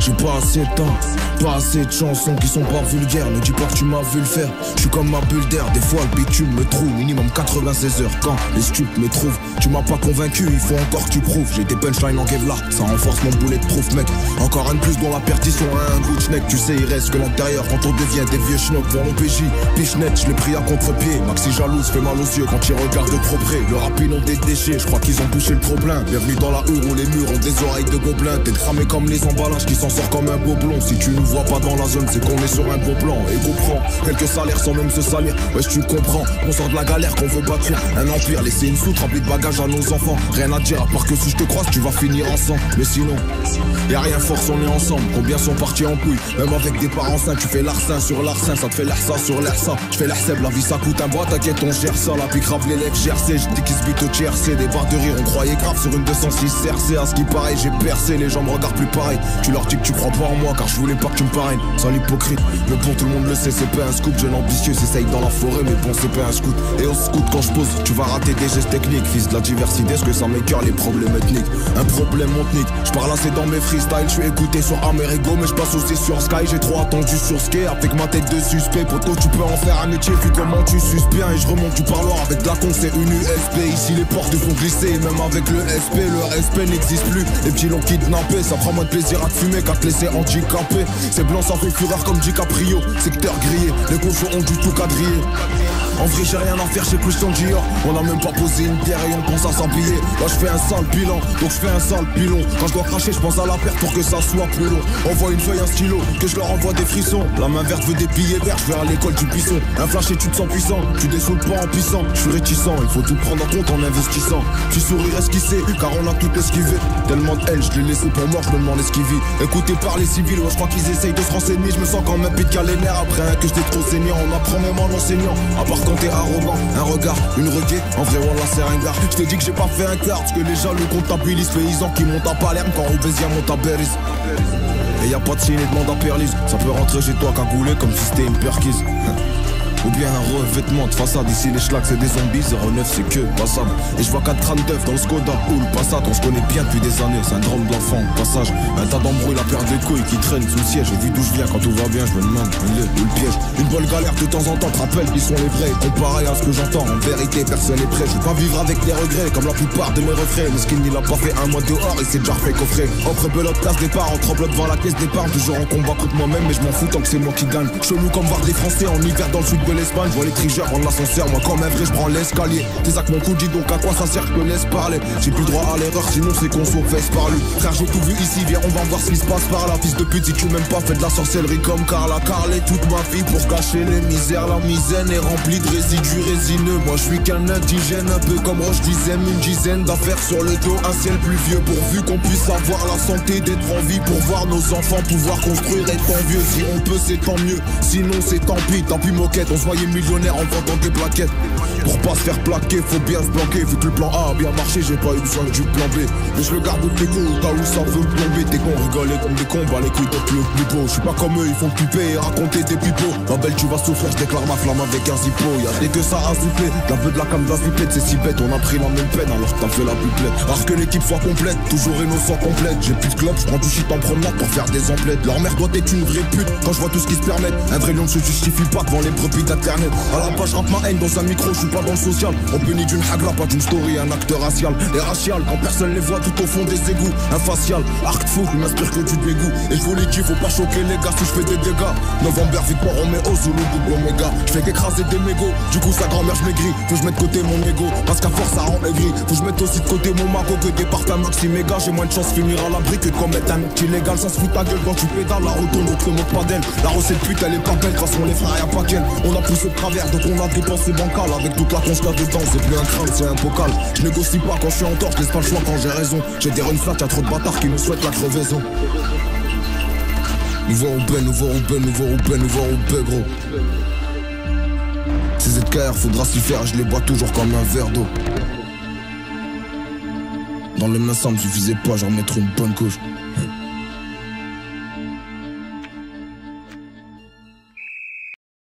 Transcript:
J'ai pas assez de temps, pas assez de chansons qui sont pas vulgaires. Ne dis pas que tu m'as vu le faire, je suis comme ma bulle d'air. Des fois le bitume me trouve, minimum 96 heures. Quand les stupes me trouvent, tu m'as pas convaincu, il faut encore que tu prouves. J'ai des punchlines en Kevlar, ça renforce mon boulet de proof mec. Encore un de plus dont la perdition a un goût de schneck. Tu sais il reste que l'intérieur quand on devient des vieux schnocks. Devant mon PJ, pichenette, je l'ai pris à contre-pied. Maxi jalouse fait mal aux yeux quand il regarde de trop près. Le rap ils ont des déchets, je crois qu'ils ont bouché le trop-plein. Bienvenue dans la hure où les murs ont des oreilles de gobelins. T'es cramé comme les emballages qui s'en sort comme un beau blond. Si tu nous vois pas dans la zone, c'est qu'on est sur un beau plan. Et go prend quelques salaires sans même se salir. Wesh tu comprends, on sort de la galère qu'on veut bâtir un empire, laisser une soute remplie de bagages à nos enfants. Rien à dire à part que si je te croise tu vas finir ensemble. Mais sinon, y'a rien force, on est ensemble. Combien sont partis en couille, même avec des parents sains. Tu fais l'arsin sur l'arsin, ça te fait l'air ça sur l'air ça. Je fais l'air seb, la vie ça coûte un bois, t'inquiète on gère ça. La pique grave l'élève GRC, je dis qu'ils se butent au TRC. Des barres de rire, on croyait grave sur une 206 CRC. À ce qui paraît j'ai percé, les gens me regardent plus pareil. Tu leur dis que tu crois pas en moi car je voulais pas que tu me parraines. Sans l'hypocrite, mais bon tout le monde le sait, c'est pas un scoop. Jeune ambitieux, s'essaye dans la forêt, mais bon c'est pas un scout. Et au scout quand je pose, tu vas rater des gestes techniques. Fils de la diversité, est-ce que ça m'écœure les problèmes ethniques? Un problème monte-nique, je parle assez dans mes freestyles. Je suis écouté sur Amerigo, mais je passe aussi sur Sky. J'ai trop attendu sur Ski, avec ma tête de suspect. Poto tu peux en faire un métier vu comment tu suces bien. Et je remonte du parloir avec de la con, c'est une USP. Ici les portes font glisser, même avec le SP, le respect n'existe plus. Les petits l'ont kidnappé, ça prend moins de plaisir à te fumer qu'à te laisser handicapé. C'est blanc sans fait fureur comme DiCaprio, secteur grillé, les cochons ont du tout quadrillé. En vrai j'ai rien à faire chez Christian Dior. On a même pas posé une terre et on pense à s'habiller. Là je fais un sale bilan, donc je fais un sale pilon. Quand je dois cracher je pense à la perte pour que ça soit plus long. Envoie une feuille, un stylo, que je leur envoie des frissons. La main verte veut des billets verts, je vais à l'école du buisson. Un flash et tu te sens puissant, tu dessoules pas en puissant. Je suis réticent, il faut tout prendre en compte en investissant. Tu souris esquissé, car on a tout esquivé. Tellement de haine, je l'ai laissé pour mort, je me demande ce qu'il vit. Écouté par les civils, ouais, je crois qu'ils essayent de se renseigner. Je me sens comme un pic à les nerfs après un que j'étais trop saignant. On apprend même en enseignant, à part quand t'es arrogant. Un regard, une requête, en vrai wallah c'est un gars. Je te dis que j'ai pas fait un quart, parce que les jaloux comptabilisent. Paysans qui montent à Palerme quand Robésia monte à Beris. Et y a pas de signe et demande à Perlis. Ça peut rentrer chez toi cagoulé comme si c'était une perquise. Ou bien un revêtement de façade. Ici les schlags c'est des zombies, 09 c'est que passable. Et je vois 4 crânes d'œufs dans le Skoda ou le Passat. On se connaît bien depuis des années, c'est un drame d'enfant, passage. Un tas d'embrouilles, la paire de couilles qui traîne sous le siège. J'ai vu d'où je viens, quand tout va bien je me demande où le piège. Une bonne galère de temps en temps, te rappelle qui sont les vrais. Comparé à ce que j'entends, en vérité personne n'est prêt. Je veux pas vivre avec les regrets, comme la plupart de mes refrains. Le skin il a pas fait un mois dehors et c'est déjà fait coffret. Entre belote, place départ, entre bloc devant la caisse d'épargne. Toujours en combat contre moi-même, mais je m'en fous tant que c'est moi qui gagne. Chelou comme voir des Français en hiver dans le sud de l'Espagne. Je vois les trigeurs prendre l'ascenseur, moi comme un vrai je prends l'escalier. Tes actes mon coup dis donc à quoi ça sert, je te laisse parler. J'ai plus droit à l'erreur sinon c'est qu'on s'offesse par lui. Frère j'ai tout vu ici, viens on va voir ce qui se passe par là. Fils de pute si tu m'aimes pas fais de la sorcellerie comme Carla. Carlé toute ma vie pour cacher les misères. La misaine est remplie de résidus résineux. Moi je suis qu'un indigène, un peu comme Roche disait. Une dizaine d'affaires sur le dos, un ciel pluvieux. Pourvu qu'on puisse avoir la santé d'être en vie. Pour voir nos enfants pouvoir construire étant vieux. Si on peut c'est tant mieux, sinon c'est tant pis moquette. On se voyait millionnaire en vendant des plaquettes. Pour pas se faire plaquer, faut bien se planquer. Vu que le plan A a bien marché, j'ai pas eu besoin du plan B. Mais je le garde au dégo, au cas où ça veut plomber. T'es con, rigoler comme des cons, bah les couilles t'es plus beau. Je suis pas comme eux, ils font piper et raconter des pipeaux. Ma belle tu vas souffrir, je déclare ma flamme avec un zippo. Y'a dès que ça a soufflé, d'un peu de la cam d'azipette. C'est si bête, on a pris la même peine alors que t'as fait la pipelette. Rare que l'équipe soit complète, toujours innocent complète. J'ai plus de club, je prends du shit en promenade pour faire des emplettes. Leur mère doit être une vraie pute quand je vois tout ce qu'ils se permettent. Un vrai lion ne se justifie pas devant les brebis d'internet. À la page rappe ma haine dans un micro, je suis pas dans le social. On punit d'une hagra, pas d'une story, un acteur racial. Et racial, quand personne les voit tout au fond des égouts. Un facial, arc fou, il m'inspire que du dégoût. Et je vous l'ai dit, faut pas choquer les gars si je fais des dégâts. November, victoire, on met au sous le double oméga. Je fais qu'écraser des mégots, du coup sa grand-mère je maigris. Faut que je mette de côté mon ego, parce qu'à force ça rend aigri. Faut que je mette aussi de côté mon mago que des parfums maxi méga. J'ai moins de chance de finir à l'abri que de commettre un acte illégal. Ça se fout ta gueule quand tu pédales, la retourne, on te moque pas d'elle. La recette pute elle est pas belle, de toute façon les frères y'a pas qu'elle. On a poussé de travers donc on a dépensé bancal. Avec toute la conche là dedans, c'est plus un crâne, c'est un bocal. Je négocie pas quand je suis en tort, je laisse pas le choix quand j'ai raison. J'ai des runs flat, y'a trop de bâtards qui me souhaitent la crevaison. Nouveau Roubaix, gros. Ces ZKR, faudra s'y faire, je les bois toujours comme un verre d'eau. Dans le main ça me suffisait pas, j'en remettre une bonne couche.